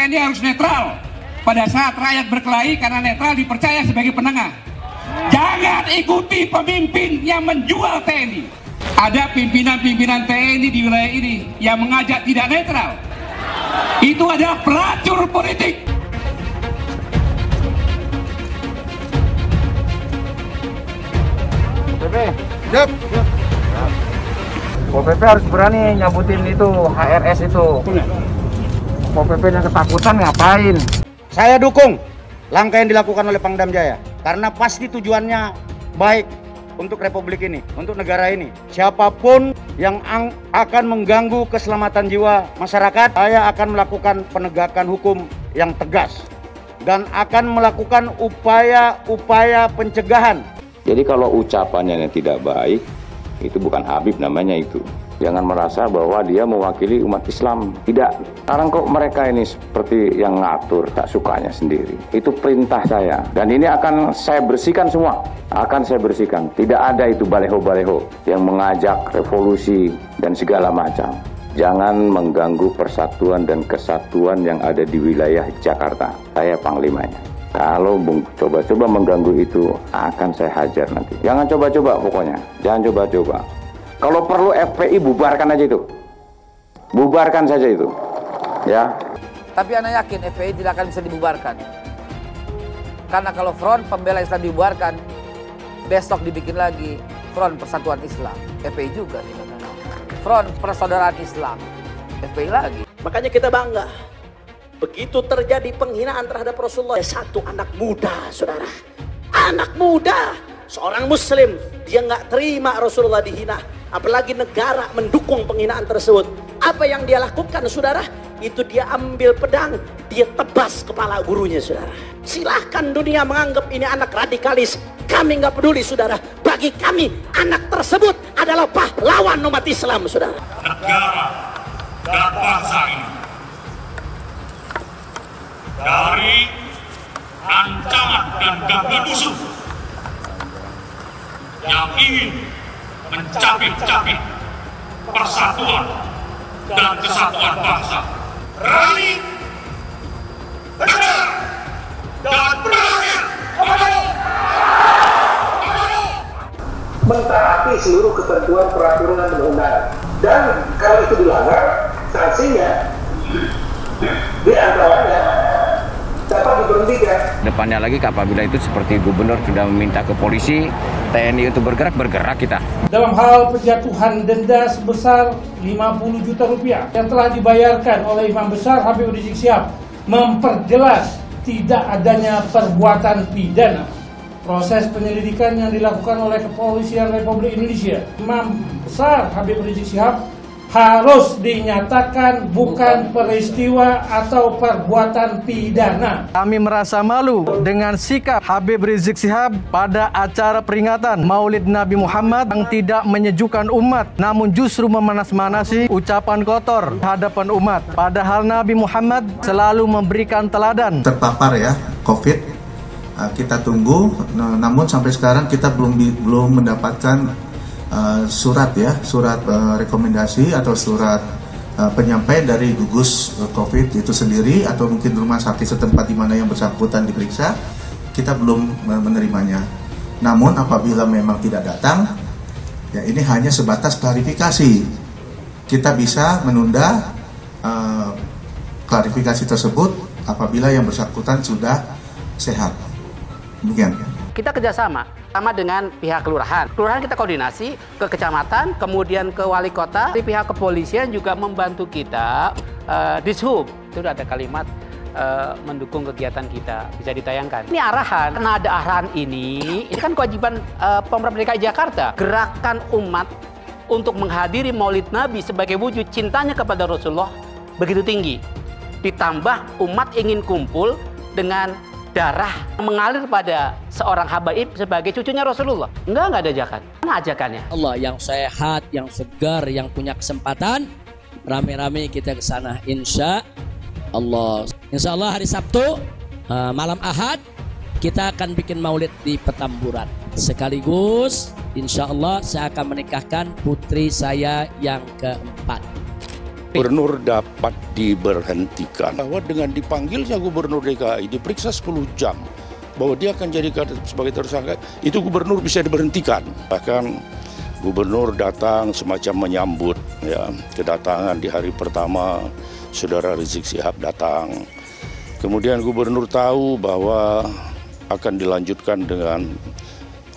TNI harus netral pada saat rakyat berkelahi, karena netral dipercaya sebagai penengah. Jangan ikuti pemimpin yang menjual TNI. Ada pimpinan-pimpinan TNI di wilayah ini yang mengajak tidak netral. Itu adalah pelacur politik. Yep. Pol PP harus berani nyabutin itu HRS itu. Pol PP yang ketakutan ngapain? Saya dukung langkah yang dilakukan oleh Pangdam Jaya karena pasti tujuannya baik untuk republik ini, untuk negara ini. Siapapun yang akan mengganggu keselamatan jiwa masyarakat, saya akan melakukan penegakan hukum yang tegas dan akan melakukan upaya-upaya pencegahan. Jadi kalau ucapannya yang tidak baik, itu bukan Habib namanya itu. Jangan merasa bahwa dia mewakili umat Islam. Tidak. Sekarang kok mereka ini seperti yang ngatur, tak sukanya sendiri. Itu perintah saya. Dan ini akan saya bersihkan semua. Akan saya bersihkan. Tidak ada itu baleho-baleho yang mengajak revolusi dan segala macam. Jangan mengganggu persatuan dan kesatuan yang ada di wilayah Jakarta. Saya panglimanya. Kalau coba-coba mengganggu itu, akan saya hajar nanti. Jangan coba-coba pokoknya. Jangan coba-coba. Kalau perlu FPI bubarkan aja itu. Bubarkan saja itu. Ya. Tapi Anda yakin FPI tidak akan bisa dibubarkan? Karena kalau Front Pembela Islam dibubarkan, besok dibikin lagi Front Persatuan Islam. FPI juga. Front Persaudaraan Islam. FPI lagi. Makanya kita bangga. Begitu terjadi penghinaan terhadap Rasulullah, satu anak muda, saudara. Anak muda, seorang muslim, dia nggak terima Rasulullah dihina. Apalagi negara mendukung penghinaan tersebut. Apa yang dia lakukan, saudara? Itu dia ambil pedang, dia tebas kepala gurunya, saudara. Silahkan dunia menganggap ini anak radikalis. Kami nggak peduli, saudara. Bagi kami, anak tersebut adalah pahlawan umat Islam, saudara. Negara dan bangsa ini dari ancaman dan gangguan musuh yang ingin mencapik-capik persatuan dan kesatuan bangsa. Berani, benar, dan berakhir mentaati seluruh ketentuan peraturan dan undang-undang. Dan kalau itu dilanggar, sanksinya di antaranya dapat diberhentikan. Depannya lagi apabila itu seperti gubernur sudah meminta ke polisi, TNI untuk bergerak kita. Dalam hal penjatuhan denda sebesar 50 juta rupiah yang telah dibayarkan oleh Imam Besar Habib Rizik Syihab memperjelas tidak adanya perbuatan pidana. Proses penyelidikan yang dilakukan oleh Kepolisian Republik Indonesia, Imam Besar Habib Rizik Syihab harus dinyatakan bukan peristiwa atau perbuatan pidana. Kami merasa malu dengan sikap Habib Rizik Syihab pada acara peringatan Maulid Nabi Muhammad yang tidak menyejukkan umat, namun justru memanas-manasi ucapan kotor hadapan umat. Padahal Nabi Muhammad selalu memberikan teladan. Terpapar ya COVID, kita tunggu, namun sampai sekarang kita belum mendapatkan surat rekomendasi atau surat penyampaian dari gugus COVID itu sendiri atau mungkin rumah sakit setempat di mana yang bersangkutan diperiksa, kita belum menerimanya. Namun apabila memang tidak datang, ya ini hanya sebatas klarifikasi. Kita bisa menunda klarifikasi tersebut apabila yang bersangkutan sudah sehat. Demikian. Kita kerjasama sama dengan pihak kelurahan. Kelurahan kita koordinasi ke kecamatan, kemudian ke wali kota. Di pihak kepolisian juga membantu kita. Dishub itu ada kalimat mendukung kegiatan kita, bisa ditayangkan. Ini arahan, karena ada arahan ini kan kewajiban Pemprov DKI Jakarta. Gerakan umat untuk menghadiri Maulid Nabi sebagai wujud cintanya kepada Rasulullah begitu tinggi. Ditambah umat ingin kumpul dengan darah mengalir pada seorang habaib sebagai cucunya Rasulullah. Enggak ada ajakan. Mana ajakannya? Allah yang sehat, yang segar, yang punya kesempatan, rame-rame kita ke sana insya Allah. Insya Allah hari Sabtu malam Ahad kita akan bikin maulid di Petamburan. Sekaligus insya Allah saya akan menikahkan putri saya yang keempat. Gubernur dapat diberhentikan bahwa dengan dipanggilnya Gubernur DKI diperiksa 10 jam bahwa dia akan jadi sebagai tersangka, itu Gubernur bisa diberhentikan. Bahkan Gubernur datang semacam menyambut ya kedatangan di hari pertama Saudara Rizik Syihab datang. Kemudian Gubernur tahu bahwa akan dilanjutkan dengan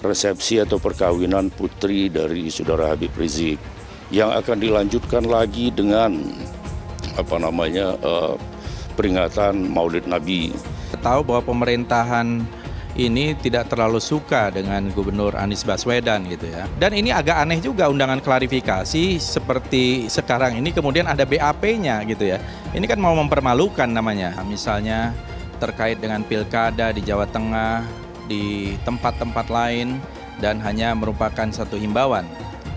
resepsi atau perkawinan putri dari Saudara Habib Rizik, yang akan dilanjutkan lagi dengan peringatan Maulid Nabi. Tahu bahwa pemerintahan ini tidak terlalu suka dengan Gubernur Anies Baswedan gitu ya. Dan ini agak aneh juga undangan klarifikasi seperti sekarang ini kemudian ada BAP-nya gitu ya. Ini kan mau mempermalukan namanya. Misalnya terkait dengan pilkada di Jawa Tengah, di tempat-tempat lain, dan hanya merupakan satu himbauan.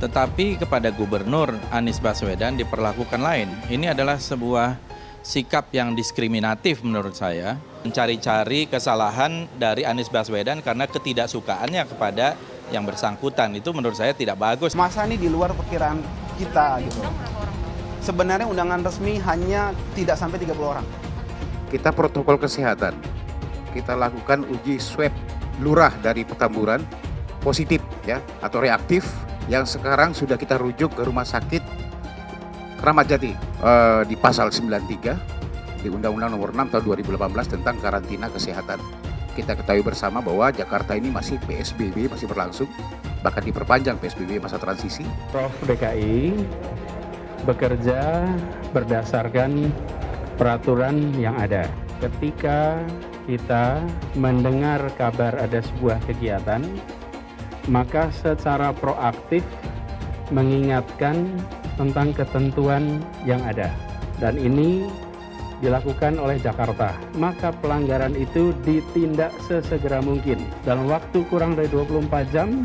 Tetapi kepada Gubernur Anies Baswedan diperlakukan lain. Ini adalah sebuah sikap yang diskriminatif menurut saya. Mencari-cari kesalahan dari Anies Baswedan karena ketidaksukaannya kepada yang bersangkutan. Itu menurut saya tidak bagus. Masa ini di luar perkiraan kita gitu. Sebenarnya undangan resmi hanya tidak sampai 30 orang. Kita protokol kesehatan. Kita lakukan uji swab lurah dari Petamburan positif ya atau reaktif, yang sekarang sudah kita rujuk ke Rumah Sakit Kramat Jati di pasal 93 di Undang-Undang Nomor 6 tahun 2018 tentang karantina kesehatan. Kita ketahui bersama bahwa Jakarta ini masih PSBB, masih berlangsung, bahkan diperpanjang PSBB masa transisi. Prof DKI bekerja berdasarkan peraturan yang ada. Ketika kita mendengar kabar ada sebuah kegiatan, maka secara proaktif mengingatkan tentang ketentuan yang ada. Dan ini dilakukan oleh Jakarta. Maka pelanggaran itu ditindak sesegera mungkin. Dalam waktu kurang dari 24 jam,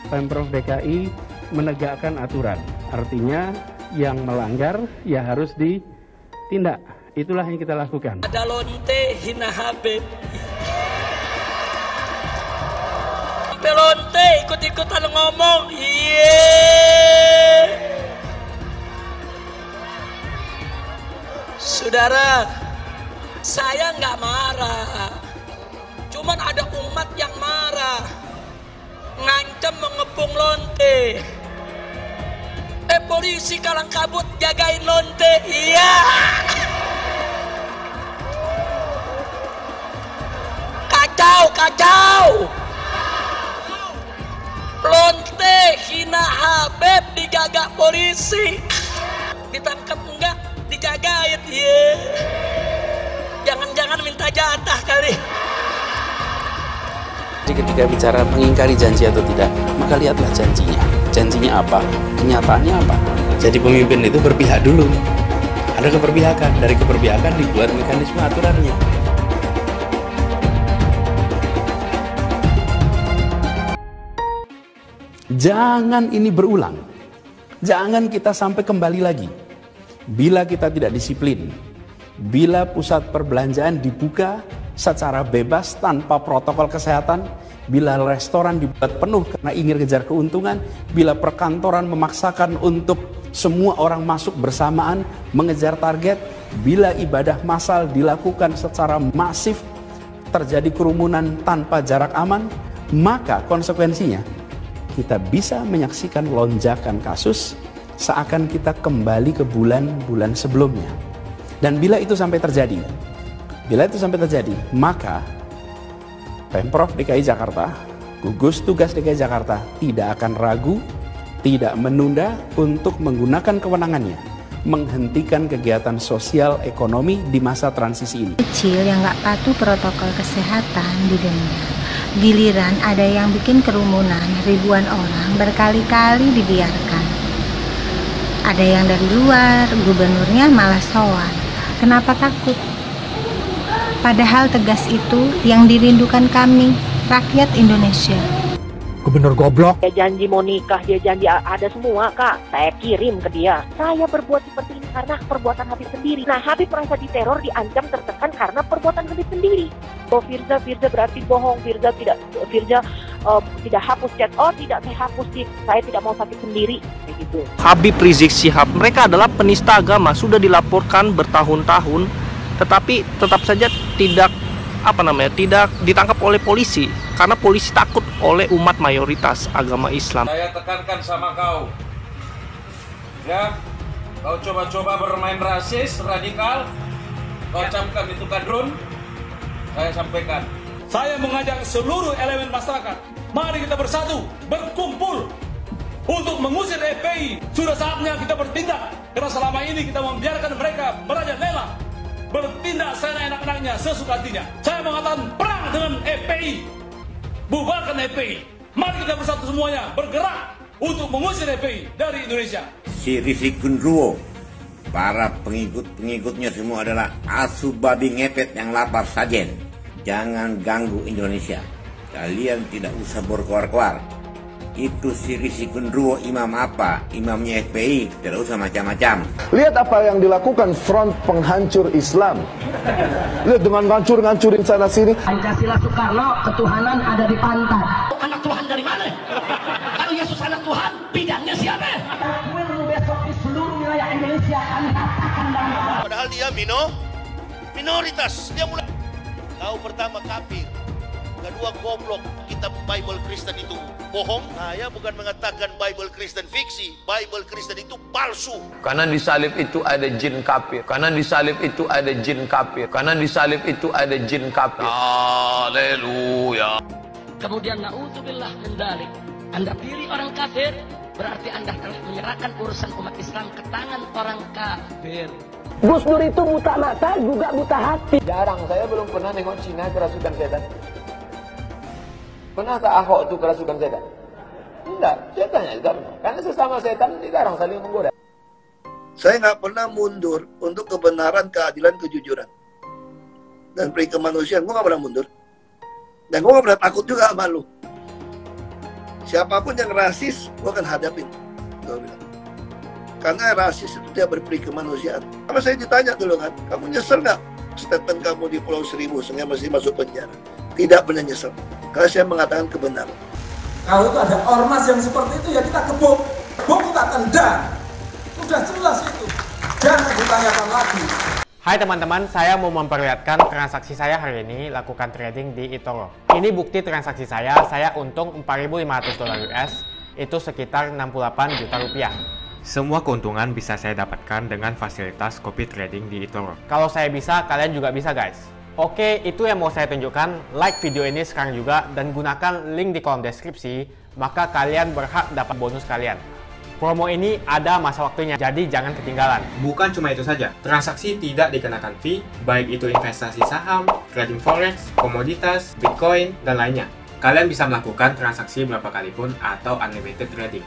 Pemprov DKI menegakkan aturan. Artinya yang melanggar ya harus ditindak. Itulah yang kita lakukan. Ada lonte hina Habib. Lonte ikut-ikutan ngomong. Saudara, saya nggak marah. Cuman ada umat yang marah. Ngancam mengepung lonte. Polisi kalang kabut jagain lonte. Iya. Kacau. Lonte hina Habib dijaga polisi. Ditangkap enggak, dijagain. Jangan-jangan minta jatah kali. Jadi ketika bicara mengingkari janji atau tidak, maka lihatlah janjinya. Janjinya apa? Kenyataannya apa? Jadi pemimpin itu berpihak dulu. Ada keberpihakan, dari keberpihakan dibuat mekanisme aturannya. Jangan ini berulang. Jangan kita sampai kembali lagi. Bila kita tidak disiplin, bila pusat perbelanjaan dibuka secara bebas tanpa protokol kesehatan, bila restoran dibuat penuh karena ingin kejar keuntungan, bila perkantoran memaksakan untuk semua orang masuk bersamaan mengejar target, bila ibadah massal dilakukan secara masif, terjadi kerumunan tanpa jarak aman, maka konsekuensinya kita bisa menyaksikan lonjakan kasus seakan kita kembali ke bulan-bulan sebelumnya. Dan bila itu sampai terjadi, maka Pemprov DKI Jakarta, gugus tugas DKI Jakarta tidak akan ragu, tidak menunda untuk menggunakan kewenangannya menghentikan kegiatan sosial ekonomi di masa transisi ini. Kecil yang nggak patuh protokol kesehatan didenda. Giliran ada yang bikin kerumunan ribuan orang berkali-kali dibiarkan. Ada yang dari luar, gubernurnya malah sowan. Kenapa takut? Padahal tegas itu yang dirindukan kami, rakyat Indonesia. Gubernur goblok. Dia janji mau nikah, dia janji ada semua, Kak. Saya kirim ke dia. Saya berbuat seperti ini karena perbuatan Habib sendiri. Nah, Habib merasa diteror, diancam, tertekan karena perbuatan Habib sendiri. Oh, Firza berarti bohong. Firza tidak hapus chat. Oh tidak, saya hapus sih, saya tidak mau sakit sendiri, kayak gitu. Habib Rizik Syihab, mereka adalah penista agama, sudah dilaporkan bertahun-tahun, tetapi tetap saja tidak tidak ditangkap oleh polisi karena polisi takut oleh umat mayoritas agama Islam. Saya tekankan sama kau, ya, kau coba-coba bermain rasis, radikal, kau camkan itu kadrun, saya sampaikan. Saya mengajak seluruh elemen masyarakat, mari kita bersatu, berkumpul untuk mengusir FPI. Sudah saatnya kita bertindak, karena selama ini kita membiarkan mereka merajalela, bertindak seenak-enaknya, sesuka hatinya. Saya mengatakan perang dengan FPI, bubarkan FPI. Mari kita bersatu semuanya, bergerak untuk mengusir FPI dari Indonesia. Si Rizik Genruwo, para pengikut-pengikutnya semua adalah asu babi ngepet yang lapar sajen. Jangan ganggu Indonesia. Kalian tidak usah berkoar-koar. Itu si Rizik Genruwo imam apa? Imamnya FPI, tidak usah macam-macam. Lihat apa yang dilakukan front penghancur Islam. Lihat dengan ngancur-ngancurin sana sini. Pancasila Soekarno, ketuhanan ada di pantat. Anak Tuhan dari mana? Kalau Yesus anak Tuhan, bidangnya siapa? Besok di seluruh wilayah Indonesia akan katakan dalam. Padahal dia minoritas. Dia mulai. Kau pertama kafir, kedua goblok. Kitab Bible Kristen itu bohong. Saya bukan mengatakan Bible Kristen fiksi. Bible Kristen itu palsu. Karena di salib itu ada jin kafir. Karena di salib itu ada jin kafir. Karena di salib itu ada jin kafir. Haleluya. Kemudian na'udzubillah min dzalik. Anda pilih orang kafir, berarti Anda telah menyerahkan urusan umat Islam ke tangan orang kafir. Gus Dur itu buta mata juga buta hati. Jarang, saya belum pernah nengok Cina kerasukan setan. Pernah tak Ahok itu kerasukan setan? Enggak, setannya tidak pernah. Karena sesama setan dilarang saling menggoda. Saya nggak pernah mundur untuk kebenaran, keadilan, kejujuran. Dan peri kemanusiaan, gue nggak pernah mundur. Dan gue nggak pernah takut juga sama lu. Siapapun yang rasis, gue akan hadapin. Gue bilang. Karena rasis itu tidak berperi kemanusiaan. Sama saya ditanya dulu kan, kamu nyesel nggak statement kamu di Pulau Seribu sehingga masih masuk penjara? Tidak pernah nyesel. Karena saya mengatakan kebenaran. Kalau itu ada ormas yang seperti itu, ya kita gebuk, kita tendang. Sudah jelas itu. Jangan ditanyakan lagi. Hai teman-teman, saya mau memperlihatkan transaksi saya hari ini lakukan trading di eToro. Ini bukti transaksi saya untung $4.500 US, itu sekitar 68 juta rupiah. Semua keuntungan bisa saya dapatkan dengan fasilitas copy trading di eToro. Kalau saya bisa, kalian juga bisa guys. Oke, itu yang mau saya tunjukkan. Like video ini sekarang juga dan gunakan link di kolom deskripsi, maka kalian berhak dapat bonus kalian. Promo ini ada masa waktunya, jadi jangan ketinggalan. Bukan cuma itu saja, transaksi tidak dikenakan fee, baik itu investasi saham, trading forex, komoditas, bitcoin, dan lainnya. Kalian bisa melakukan transaksi berapa kali pun atau unlimited trading.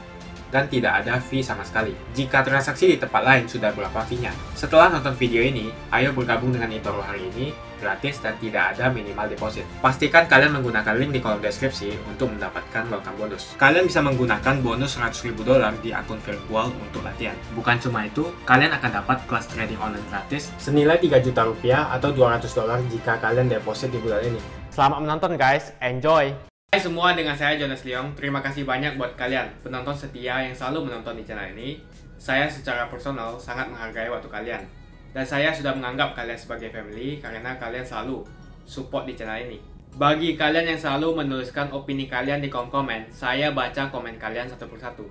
Dan tidak ada fee sama sekali. Jika transaksi di tempat lain sudah berapa fee-nya. Setelah nonton video ini, ayo bergabung dengan eToro hari ini, gratis dan tidak ada minimal deposit. Pastikan kalian menggunakan link di kolom deskripsi untuk mendapatkan welcome bonus. Kalian bisa menggunakan bonus $100.000 di akun virtual untuk latihan. Bukan cuma itu, kalian akan dapat kelas trading online gratis senilai 3 juta rupiah atau $200 jika kalian deposit di bulan ini. Selamat menonton guys, enjoy! Hai semua, dengan saya Jonas Leong. Terima kasih banyak buat kalian penonton setia yang selalu menonton di channel ini. Saya secara personal sangat menghargai waktu kalian. Dan saya sudah menganggap kalian sebagai family karena kalian selalu support di channel ini. Bagi kalian yang selalu menuliskan opini kalian di kolom komen, saya baca komen kalian satu persatu.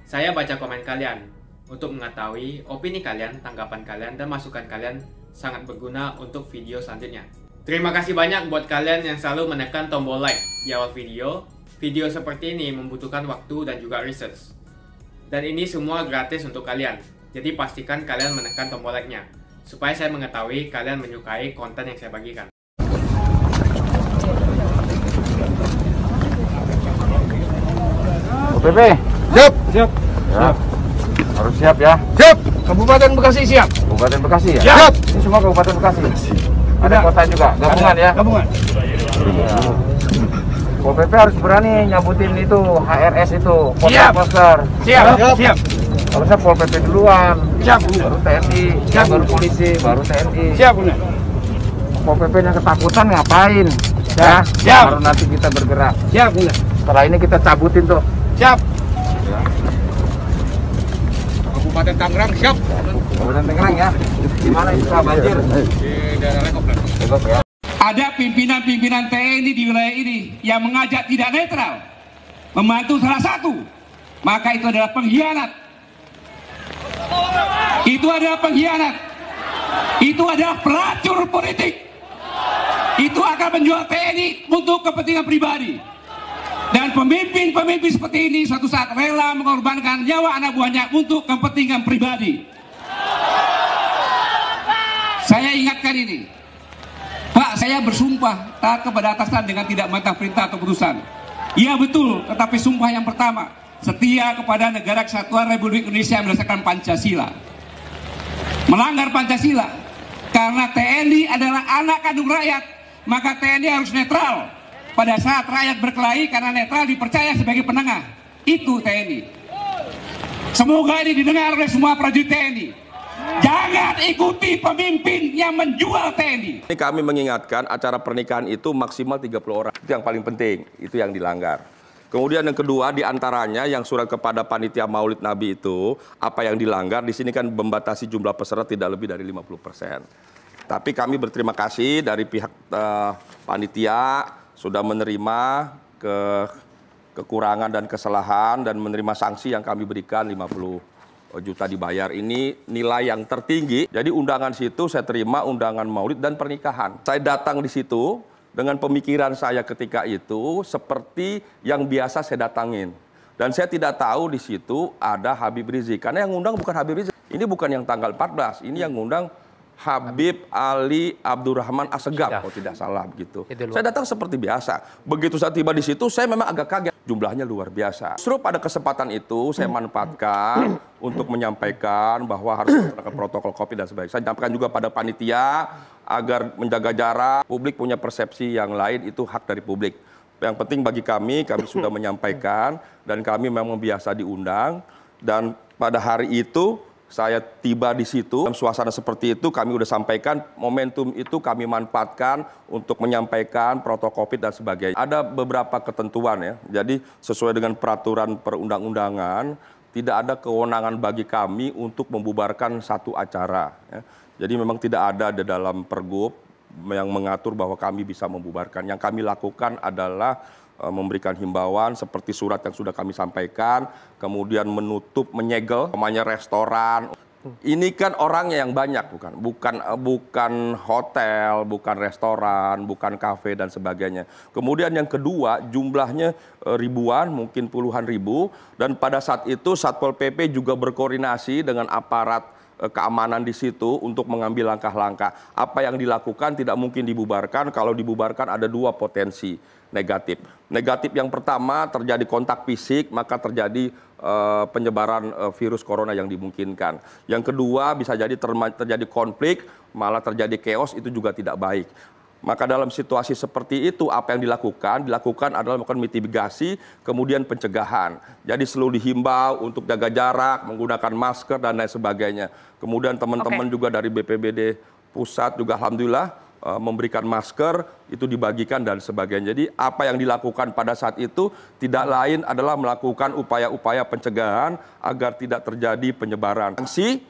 Saya baca komen kalian untuk mengetahui opini kalian, tanggapan kalian, dan masukan kalian sangat berguna untuk video selanjutnya. Terima kasih banyak buat kalian yang selalu menekan tombol like di awal video. Video seperti ini membutuhkan waktu dan juga research. Dan ini semua gratis untuk kalian. Jadi pastikan kalian menekan tombol like-nya, supaya saya mengetahui kalian menyukai konten yang saya bagikan. OPP, siap. Siap. Ya. Harus siap ya. Siap. Kabupaten Bekasi siap. Kabupaten Bekasi ya. Siap. Ini semua Kabupaten Bekasi. Ada kota juga, gabungan ya? Gabungan. Ya. OPP harus berani nyabutin itu HRS itu, poster-poster. Siap. Siap. Harusnya Pol PP duluan. Siap. Baru TNI. Siap. Baru polisi, baru TNI. Siap. Pol PP yang ketakutan ngapain? Ya. Siap. Baru nanti kita bergerak. Siap. Setelah ini kita cabutin tuh. Siap. Ya. Kabupaten Tangerang siap. Kabupaten Tangerang ya. Di mana itu banjir? Di daerah Lekop. Lekop ya. Ada pimpinan-pimpinan TNI di wilayah ini yang mengajak tidak netral, membantu salah satu, maka itu adalah pengkhianat. Itu adalah pengkhianat. Itu adalah pelacur politik. Itu akan menjual TNI untuk kepentingan pribadi. Dan pemimpin-pemimpin seperti ini suatu saat rela mengorbankan nyawa anak buahnya untuk kepentingan pribadi. Saya ingatkan ini. Pak, saya bersumpah taat kepada atasan dengan tidak mentang perintah atau putusan. Iya betul, tetapi sumpah yang pertama, setia kepada negara kesatuan Republik Indonesia berdasarkan Pancasila. Melanggar Pancasila, karena TNI adalah anak kandung rakyat, maka TNI harus netral. Pada saat rakyat berkelahi, karena netral dipercaya sebagai penengah. Itu TNI. Semoga ini didengar oleh semua prajurit TNI. Jangan ikuti pemimpin yang menjual TNI. Ini kami mengingatkan acara pernikahan itu maksimal 30 orang. Itu yang paling penting, itu yang dilanggar. Kemudian yang kedua, diantaranya yang surat kepada panitia Maulid Nabi itu, apa yang dilanggar, di sini kan membatasi jumlah peserta tidak lebih dari 50%. Tapi kami berterima kasih dari pihak panitia sudah menerima kekurangan dan kesalahan dan menerima sanksi yang kami berikan 50 juta dibayar. Ini nilai yang tertinggi. Jadi undangan situ saya terima undangan maulid dan pernikahan. Saya datang di situ dengan pemikiran saya ketika itu seperti yang biasa saya datangin. Dan saya tidak tahu di situ ada Habib Rizik. Karena yang ngundang bukan Habib Rizik. Ini bukan yang tanggal 14. Ini yang ngundang Habib Ali Abdurrahman Assegaf, kalau tidak salah begitu. Saya datang seperti biasa. Begitu saya tiba di situ, saya memang agak kaget. Jumlahnya luar biasa. Justru pada kesempatan itu saya manfaatkan untuk menyampaikan bahwa harus melaksanakan protokol COVID dan sebagainya. Saya sampaikan juga pada panitia agar menjaga jarak. Publik punya persepsi yang lain, itu hak dari publik. Yang penting bagi kami sudah menyampaikan dan kami memang biasa diundang. Dan pada hari itu saya tiba di situ, dalam suasana seperti itu kami sudah sampaikan, momentum itu kami manfaatkan untuk menyampaikan protokol COVID dan sebagainya. Ada beberapa ketentuan ya, jadi sesuai dengan peraturan perundang-undangan, tidak ada kewenangan bagi kami untuk membubarkan satu acara. Ya. Jadi memang tidak ada di dalam pergub yang mengatur bahwa kami bisa membubarkan. Yang kami lakukan adalah memberikan himbauan seperti surat yang sudah kami sampaikan, kemudian menutup, menyegel, namanya restoran. Ini kan orangnya yang banyak, bukan hotel, bukan restoran, bukan kafe dan sebagainya. Kemudian yang kedua, jumlahnya ribuan, mungkin puluhan ribu, dan pada saat itu Satpol PP juga berkoordinasi dengan aparat keamanan di situ untuk mengambil langkah-langkah. Apa yang dilakukan tidak mungkin dibubarkan, kalau dibubarkan ada dua potensi negatif. Negatif yang pertama terjadi kontak fisik, maka terjadi penyebaran virus corona yang dimungkinkan. Yang kedua bisa jadi terjadi konflik, malah terjadi chaos, itu juga tidak baik. Maka dalam situasi seperti itu apa yang dilakukan adalah melakukan mitigasi, kemudian pencegahan. Jadi selalu dihimbau untuk jaga jarak, menggunakan masker dan lain sebagainya. Kemudian teman-teman juga dari BPBD pusat juga alhamdulillah memberikan masker, itu dibagikan dan sebagainya. Jadi apa yang dilakukan pada saat itu tidak lain adalah melakukan upaya-upaya pencegahan agar tidak terjadi penyebaran. Sanksi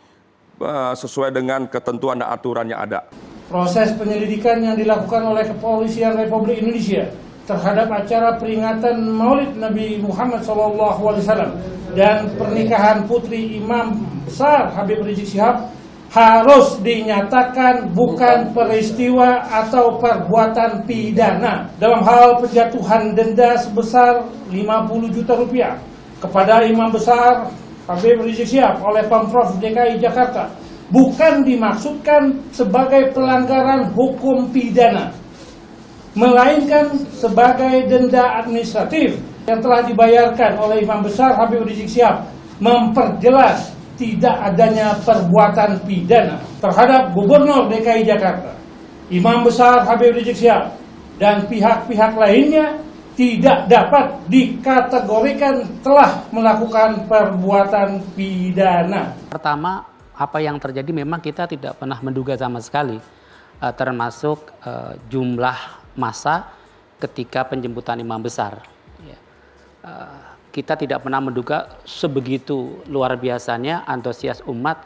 sesuai dengan ketentuan dan aturan yang ada. Proses penyelidikan yang dilakukan oleh Kepolisian Republik Indonesia terhadap acara peringatan Maulid Nabi Muhammad SAW dan pernikahan putri Imam Besar Habib Rizik Syihab harus dinyatakan bukan peristiwa atau perbuatan pidana dalam hal penjatuhan denda sebesar 50 juta rupiah kepada Imam Besar Habib Rizik Syihab oleh Pemprov DKI Jakarta bukan dimaksudkan sebagai pelanggaran hukum pidana, melainkan sebagai denda administratif yang telah dibayarkan oleh Imam Besar Habib Rizik Syihab memperjelas tidak adanya perbuatan pidana terhadap Gubernur DKI Jakarta, Imam Besar Habib Rizik Syihab, dan pihak-pihak lainnya tidak dapat dikategorikan telah melakukan perbuatan pidana. Pertama, apa yang terjadi memang kita tidak pernah menduga sama sekali, termasuk jumlah massa ketika penjemputan Imam Besar. kita tidak pernah menduga sebegitu luar biasanya antusias umat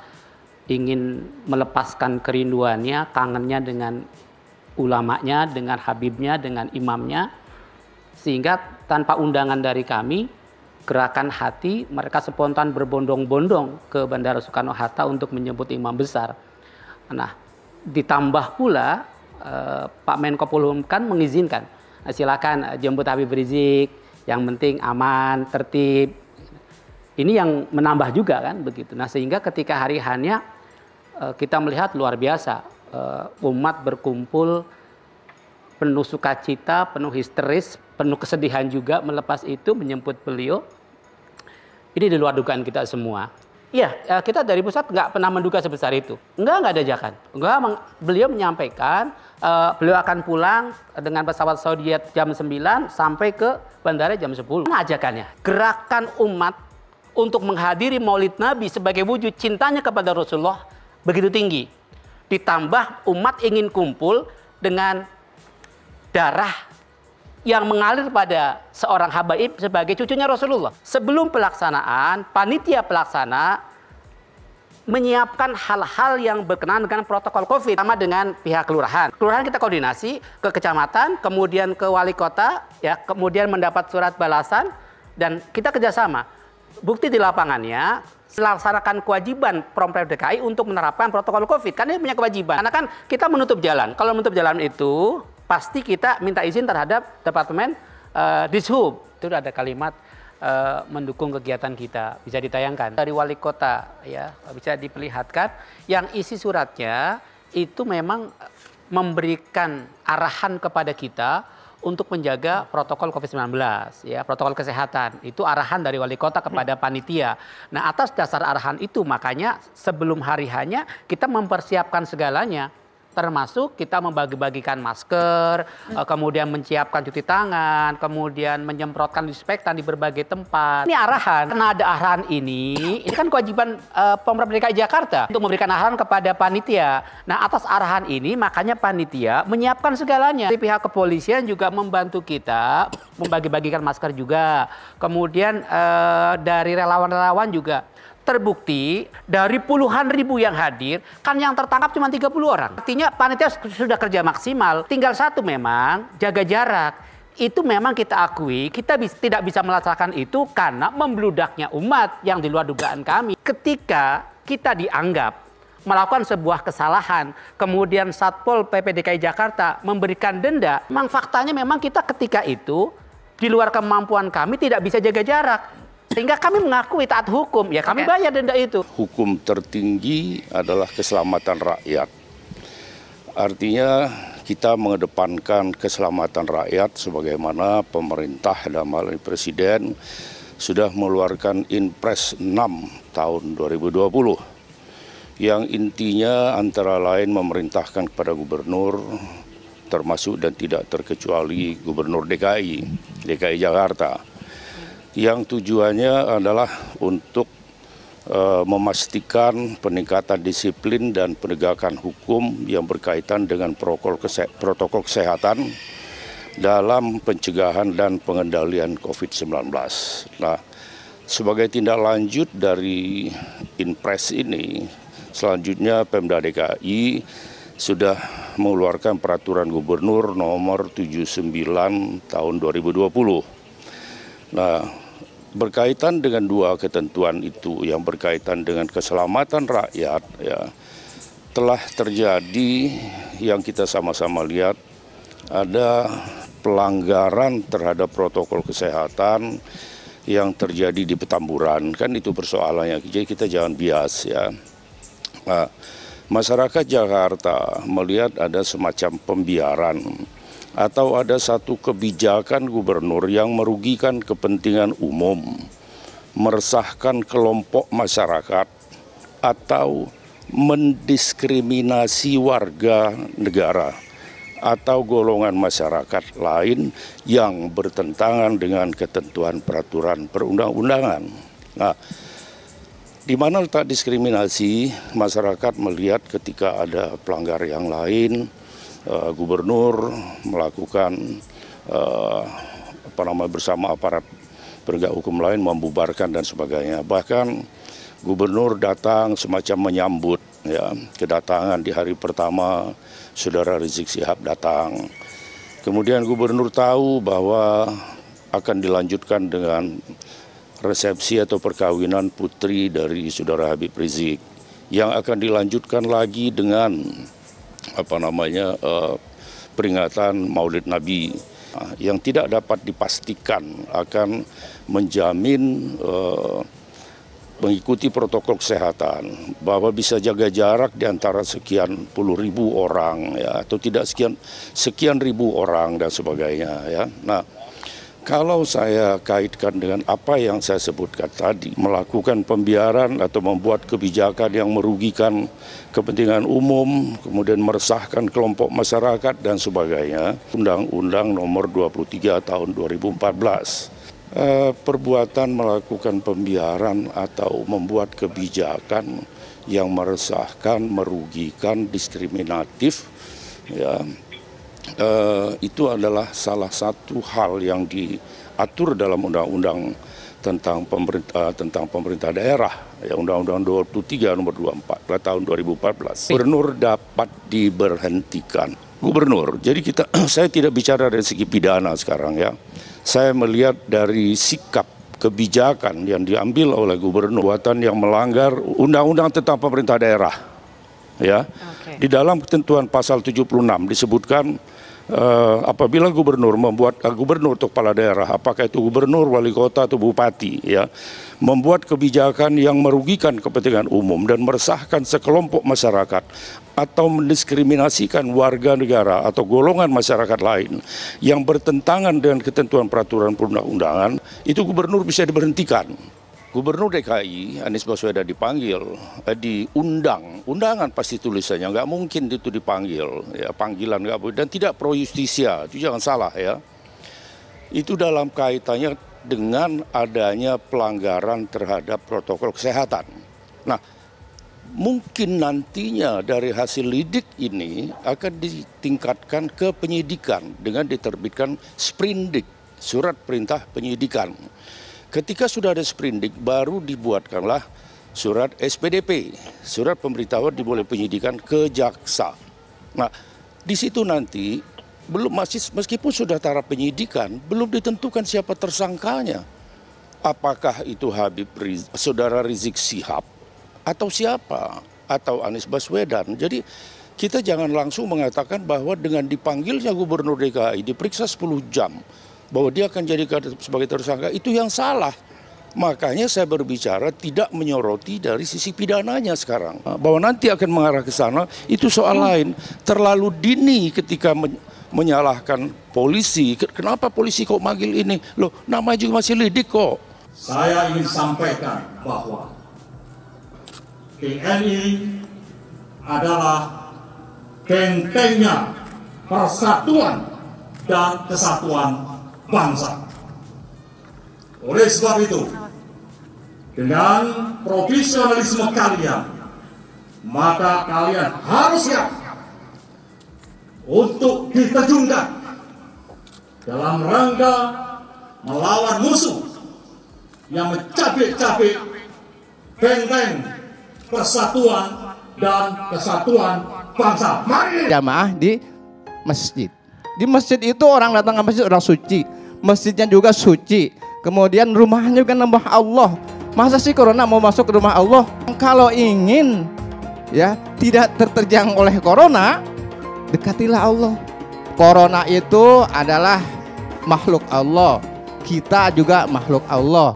ingin melepaskan kerinduannya, kangennya dengan ulamanya, dengan habibnya, dengan imamnya, sehingga tanpa undangan dari kami, gerakan hati mereka spontan berbondong-bondong ke Bandara Soekarno-Hatta untuk menyebut imam besar. Nah, ditambah pula Pak Menko Polhukam mengizinkan, silakan jemput Habib Rizik, yang penting aman, tertib. Ini yang menambah juga kan begitu. Nah, sehingga ketika hari H-nya kita melihat luar biasa, umat berkumpul penuh sukacita, penuh histeris, penuh kesedihan juga melepas itu menyebut beliau. Ini di luar dugaan kita semua. Iya, kita dari pusat nggak pernah menduga sebesar itu. Nggak ada ajakan. Beliau menyampaikan beliau akan pulang dengan pesawat Saudi jam 9 sampai ke bandara jam 10. Mana ajakannya? Gerakan umat untuk menghadiri Maulid Nabi sebagai wujud cintanya kepada Rasulullah begitu tinggi. Ditambah umat ingin kumpul dengan darah yang mengalir pada seorang habaib sebagai cucunya Rasulullah. Sebelum pelaksanaan, panitia pelaksana menyiapkan hal-hal yang berkenaan dengan protokol COVID, sama dengan pihak kelurahan. Kelurahan kita koordinasi ke kecamatan, kemudian ke wali kota, ya, kemudian mendapat surat balasan, dan kita kerjasama. Bukti di lapangannya, melaksanakan kewajiban Pemprov DKI untuk menerapkan protokol COVID. Kan dia punya kewajiban. Karena kan kita menutup jalan. Kalau menutup jalan itu, pasti kita minta izin terhadap Departemen Dishub. Itu ada kalimat mendukung kegiatan kita, bisa ditayangkan dari wali kota, ya, bisa diperlihatkan. Yang isi suratnya itu memang memberikan arahan kepada kita untuk menjaga protokol COVID-19, ya, protokol kesehatan. Itu arahan dari wali kota kepada panitia. Nah, atas dasar arahan itu makanya sebelum hari H-nya kita mempersiapkan segalanya. Termasuk kita membagi-bagikan masker, kemudian menyiapkan cuci tangan, kemudian menyemprotkan disinfektan di berbagai tempat. Ini arahan. Karena ada arahan ini kan kewajiban Pemprov DKI Jakarta untuk memberikan arahan kepada panitia. Nah, atas arahan ini makanya panitia menyiapkan segalanya. Dari pihak kepolisian juga membantu kita membagi-bagikan masker juga. Kemudian dari relawan-relawan juga. Terbukti dari puluhan ribu yang hadir, kan yang tertangkap cuma 30 orang. Artinya panitia sudah kerja maksimal, tinggal satu memang jaga jarak. Itu memang kita akui, kita tidak bisa melaksanakan itu karena membludaknya umat yang di luar dugaan kami. Ketika kita dianggap melakukan sebuah kesalahan, kemudian Satpol PP DKI Jakarta memberikan denda, memang faktanya memang kita ketika itu di luar kemampuan kami tidak bisa jaga jarak. Sehingga kami mengakui taat hukum, ya kami bayar denda itu. Hukum tertinggi adalah keselamatan rakyat. Artinya kita mengedepankan keselamatan rakyat sebagaimana pemerintah dalam hal ini Presiden sudah mengeluarkan Inpres 6 tahun 2020. Yang intinya antara lain memerintahkan kepada gubernur, termasuk dan tidak terkecuali Gubernur DKI Jakarta, yang tujuannya adalah untuk memastikan peningkatan disiplin dan penegakan hukum yang berkaitan dengan protokol kesehatan dalam pencegahan dan pengendalian COVID-19. Nah, sebagai tindak lanjut dari Inpres ini, selanjutnya Pemda DKI sudah mengeluarkan Peraturan Gubernur nomor 79 tahun 2020. Nah, berkaitan dengan dua ketentuan itu yang berkaitan dengan keselamatan rakyat, ya, telah terjadi yang kita sama-sama lihat ada pelanggaran terhadap protokol kesehatan yang terjadi di Petamburan. Kan itu persoalannya, jadi kita jangan bias, ya. Nah, masyarakat Jakarta melihat ada semacam pembiaran atau ada satu kebijakan gubernur yang merugikan kepentingan umum, meresahkan kelompok masyarakat, atau mendiskriminasi warga negara atau golongan masyarakat lain yang bertentangan dengan ketentuan peraturan perundang-undangan. Nah, di mana letak diskriminasi? Masyarakat melihat ketika ada pelanggar yang lain, gubernur melakukan bersama aparat penegak hukum lain membubarkan dan sebagainya. Bahkan gubernur datang semacam menyambut ya kedatangan di hari pertama Saudara Rizik Syihab datang. Kemudian gubernur tahu bahwa akan dilanjutkan dengan resepsi atau perkawinan putri dari Saudara Habib Rizik yang akan dilanjutkan lagi dengan peringatan Maulid Nabi yang tidak dapat dipastikan akan menjamin mengikuti protokol kesehatan, bahwa bisa jaga jarak di antara sekian puluh ribu orang ya, atau tidak sekian ribu orang dan sebagainya ya. Nah, kalau saya kaitkan dengan apa yang saya sebutkan tadi, melakukan pembiaran atau membuat kebijakan yang merugikan kepentingan umum, kemudian meresahkan kelompok masyarakat dan sebagainya, Undang-Undang Nomor 23 Tahun 2014. Perbuatan melakukan pembiaran atau membuat kebijakan yang meresahkan, merugikan, diskriminatif, ya, itu adalah salah satu hal yang diatur dalam undang-undang tentang pemerintah daerah, ya, Undang-Undang 23 Nomor 24 tahun 2014. Gubernur dapat diberhentikan. Gubernur, jadi saya tidak bicara dari segi pidana sekarang ya. Saya melihat dari sikap kebijakan yang diambil oleh gubernur, buatan yang melanggar undang-undang tentang pemerintah daerah. Ya. Okay. Di dalam ketentuan pasal 76 disebutkan apabila gubernur atau kepala daerah, apakah itu gubernur, wali kota atau bupati, ya, membuat kebijakan yang merugikan kepentingan umum dan meresahkan sekelompok masyarakat atau mendiskriminasikan warga negara atau golongan masyarakat lain yang bertentangan dengan ketentuan peraturan perundang-undangan, itu gubernur bisa diberhentikan. Gubernur DKI Anies Baswedan dipanggil, undangan pasti tulisannya, nggak mungkin itu dipanggil, ya, panggilan nggak boleh, dan tidak pro justisia, itu jangan salah ya. Itu dalam kaitannya dengan adanya pelanggaran terhadap protokol kesehatan. Nah, mungkin nantinya dari hasil lidik ini akan ditingkatkan ke penyidikan dengan diterbitkan sprindik, surat perintah penyidikan. Ketika sudah ada sprindik, baru dibuatkanlah surat SPDP, surat pemberitahuan dimulai penyidikan ke jaksa. Nah, di situ nanti meskipun sudah taraf penyidikan, belum ditentukan siapa tersangkanya. Apakah itu Saudara Rizik Syihab atau siapa, atau Anies Baswedan. Jadi kita jangan langsung mengatakan bahwa dengan dipanggilnya Gubernur DKI diperiksa 10 jam, bahwa dia akan jadikan sebagai tersangka, itu yang salah. Makanya saya berbicara tidak menyoroti dari sisi pidananya sekarang. Bahwa nanti akan mengarah ke sana, itu soal lain. Terlalu dini ketika menyalahkan polisi. Kenapa polisi kok manggil ini? Loh, nama juga masih lidik kok. Saya ingin sampaikan bahwa TNI adalah bentengnya persatuan dan kesatuan bangsa. Oleh sebab itu, dengan profesionalisme kalian, maka kalian harus siap untuk diterjunkan dalam rangka melawan musuh yang mencabik-cabik benteng persatuan dan kesatuan bangsa. Mari jamaah di masjid. Di masjid itu orang datang ke masjid orang suci, masjidnya juga suci. Kemudian rumahnya juga nambah Allah. Masa sih corona mau masuk ke rumah Allah? Kalau ingin ya tidak terterjang oleh corona, dekatilah Allah. Corona itu adalah makhluk Allah. Kita juga makhluk Allah.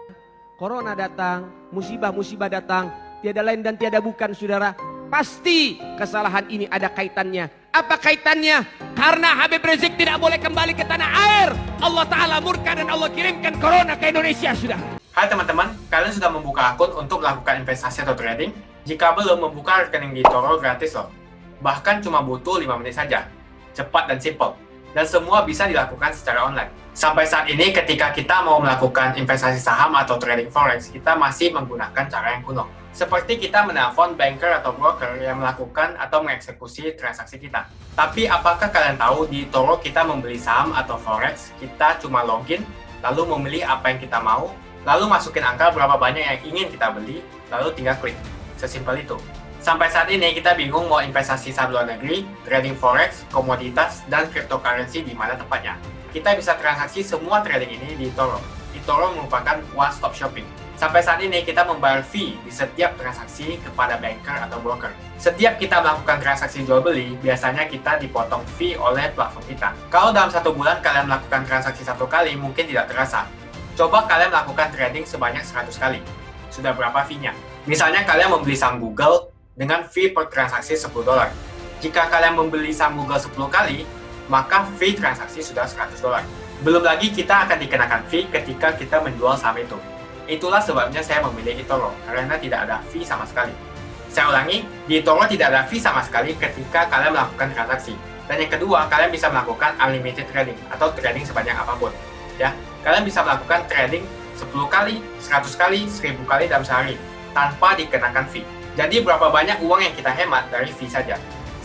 Corona datang, musibah-musibah datang, tiada lain dan tiada bukan, saudara. Pasti kesalahan ini ada kaitannya. Apa kaitannya? Karena Habib Rizik tidak boleh kembali ke tanah air. Allah Ta'ala murka dan Allah kirimkan corona ke Indonesia, sudah. Hai teman-teman, kalian sudah membuka akun untuk melakukan investasi atau trading? Jika belum, membuka rekening di Toro gratis loh. Bahkan cuma butuh 5 menit saja. Cepat dan simple. Dan semua bisa dilakukan secara online. Sampai saat ini ketika kita mau melakukan investasi saham atau trading forex, kita masih menggunakan cara yang kuno. Seperti kita menelpon banker atau broker yang melakukan atau mengeksekusi transaksi kita. Tapi apakah kalian tahu di Toro kita membeli saham atau forex, kita cuma login, lalu memilih apa yang kita mau, lalu masukin angka berapa banyak yang ingin kita beli, lalu tinggal klik. Sesimpel itu. Sampai saat ini kita bingung mau investasi saham luar negeri, trading forex, komoditas, dan cryptocurrency di mana tepatnya. Kita bisa transaksi semua trading ini di eToro. eToro merupakan one-stop shopping. Sampai saat ini kita membayar fee di setiap transaksi kepada banker atau broker. Setiap kita melakukan transaksi jual beli, biasanya kita dipotong fee oleh platform kita. Kalau dalam 1 bulan kalian melakukan transaksi 1 kali, mungkin tidak terasa. Coba kalian melakukan trading sebanyak 100 kali. Sudah berapa fee-nya? Misalnya kalian membeli saham Google dengan fee per transaksi $10. Jika kalian membeli saham Google 10 kali, maka fee transaksi sudah $100. Belum lagi kita akan dikenakan fee ketika kita menjual saham itu. Itulah sebabnya saya memilih eToro, karena tidak ada fee sama sekali. Saya ulangi, di eToro tidak ada fee sama sekali ketika kalian melakukan transaksi. Dan yang kedua, kalian bisa melakukan unlimited trading, atau trading sebanyak apapun. Ya, kalian bisa melakukan trading 10 kali, 100 kali, 1000 kali dalam sehari, tanpa dikenakan fee. Jadi berapa banyak uang yang kita hemat dari fee saja.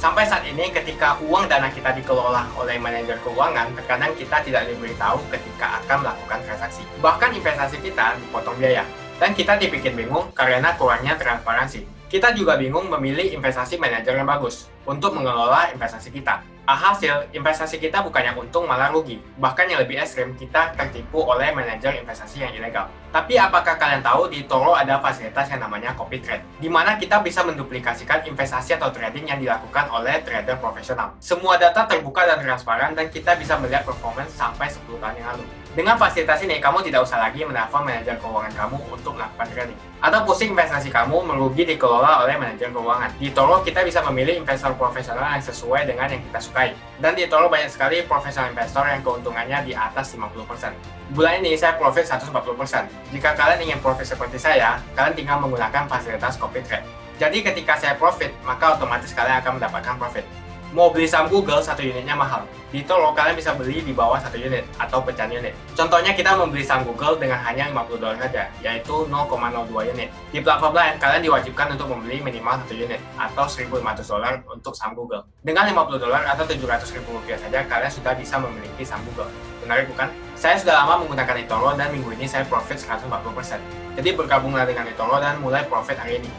Sampai saat ini ketika uang dana kita dikelola oleh manajer keuangan, terkadang kita tidak diberitahu ketika akan melakukan transaksi. Bahkan investasi kita dipotong biaya. Dan kita dibikin bingung karena kurangnya transparansi. Kita juga bingung memilih investasi manajer yang bagus untuk mengelola investasi kita. Alhasil, investasi kita bukannya untung malah rugi. Bahkan yang lebih ekstrim, kita tertipu oleh manajer investasi yang ilegal. Tapi apakah kalian tahu di eToro ada fasilitas yang namanya copy trade, di mana kita bisa menduplikasikan investasi atau trading yang dilakukan oleh trader profesional. Semua data terbuka dan transparan dan kita bisa melihat performance sampai 10 tahun yang lalu. Dengan fasilitas ini, kamu tidak usah lagi menelpon manajer keuangan kamu untuk melakukan trading. Atau pusing investasi kamu merugi dikelola oleh manajer keuangan. Di eToro, kita bisa memilih investor profesional yang sesuai dengan yang kita sukai. Dan di eToro banyak sekali profesional investor yang keuntungannya di atas 50%. Bulan ini saya profit 140%. Jika kalian ingin profit seperti saya, kalian tinggal menggunakan fasilitas copy trade. Jadi ketika saya profit, maka otomatis kalian akan mendapatkan profit. Mau beli saham Google, 1 unitnya mahal. Di eToro, kalian bisa beli di bawah 1 unit atau pecahan unit. Contohnya kita membeli saham Google dengan hanya $50 saja, yaitu 0,02 unit. Di platform lain, kalian diwajibkan untuk membeli minimal 1 unit atau $1.500 untuk saham Google. Dengan $50 atau Rp700.000 saja, kalian sudah bisa memiliki saham Google. Menarik bukan? Saya sudah lama menggunakan eToro dan minggu ini saya profit 140%. Jadi bergabunglah dengan eToro dan mulai profit hari ini.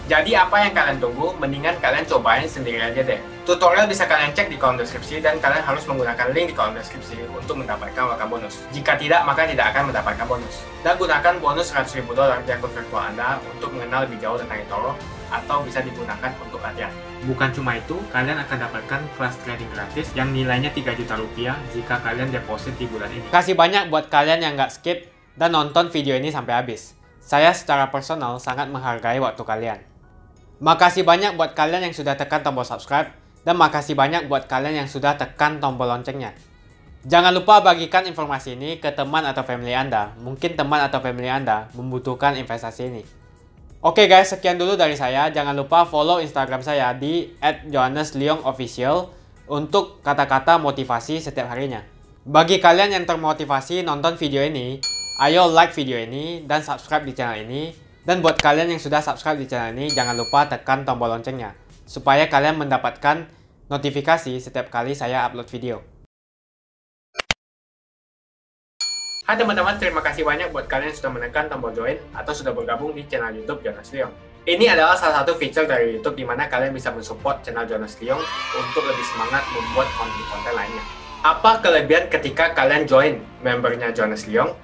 Jadi apa yang kalian tunggu? Mendingan kalian cobain sendiri aja deh. Tutorial bisa kalian cek di kolom deskripsi dan kalian harus menggunakan link di kolom deskripsi untuk mendapatkan welcome bonus. Jika tidak, maka tidak akan mendapatkan bonus. Dan gunakan bonus $100.000 di akun virtual Anda untuk mengenal lebih jauh tentang eToro atau bisa digunakan untuk latihan. Bukan cuma itu, kalian akan dapatkan kelas trading gratis yang nilainya Rp3 juta jika kalian deposit di bulan ini. Kasih banyak buat kalian yang nggak skip dan nonton video ini sampai habis. Saya secara personal sangat menghargai waktu kalian. Makasih banyak buat kalian yang sudah tekan tombol subscribe, dan makasih banyak buat kalian yang sudah tekan tombol loncengnya. Jangan lupa bagikan informasi ini ke teman atau family Anda. Mungkin teman atau family Anda membutuhkan investasi ini. Oke guys, sekian dulu dari saya. Jangan lupa follow Instagram saya di @johannesleongofficial untuk kata-kata motivasi setiap harinya. Bagi kalian yang termotivasi nonton video ini, ayo like video ini dan subscribe di channel ini. Dan buat kalian yang sudah subscribe di channel ini, jangan lupa tekan tombol loncengnya, supaya kalian mendapatkan notifikasi setiap kali saya upload video. Hai teman-teman, terima kasih banyak buat kalian yang sudah menekan tombol join atau sudah bergabung di channel YouTube Jonas Leong. Ini adalah salah satu feature dari YouTube di mana kalian bisa mensupport channel Jonas Leong untuk lebih semangat membuat konten-konten lainnya. Apa kelebihan ketika kalian join membernya Jonas Leong?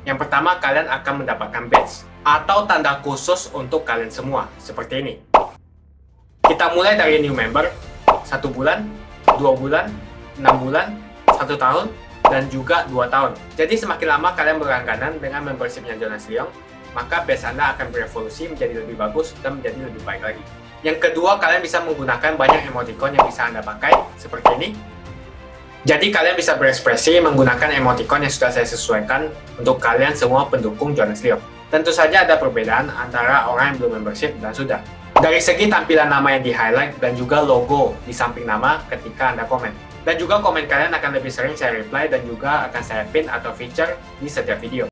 Yang pertama, kalian akan mendapatkan badge atau tanda khusus untuk kalian semua, seperti ini. Kita mulai dari new member, 1 bulan, 2 bulan, 6 bulan, 1 tahun, dan juga 2 tahun. Jadi semakin lama kalian berlangganan dengan membershipnya Jonas Leong, maka badge Anda akan berevolusi menjadi lebih bagus dan menjadi lebih baik lagi. Yang kedua, kalian bisa menggunakan banyak emoticon yang bisa Anda pakai, seperti ini. Jadi kalian bisa berekspresi menggunakan emoticon yang sudah saya sesuaikan untuk kalian semua pendukung Jonas Leong. Tentu saja ada perbedaan antara orang yang belum membership dan sudah. Dari segi tampilan nama yang di-highlight dan juga logo di samping nama ketika Anda komen. Dan juga komen kalian akan lebih sering saya reply dan juga akan saya pin atau feature di setiap video.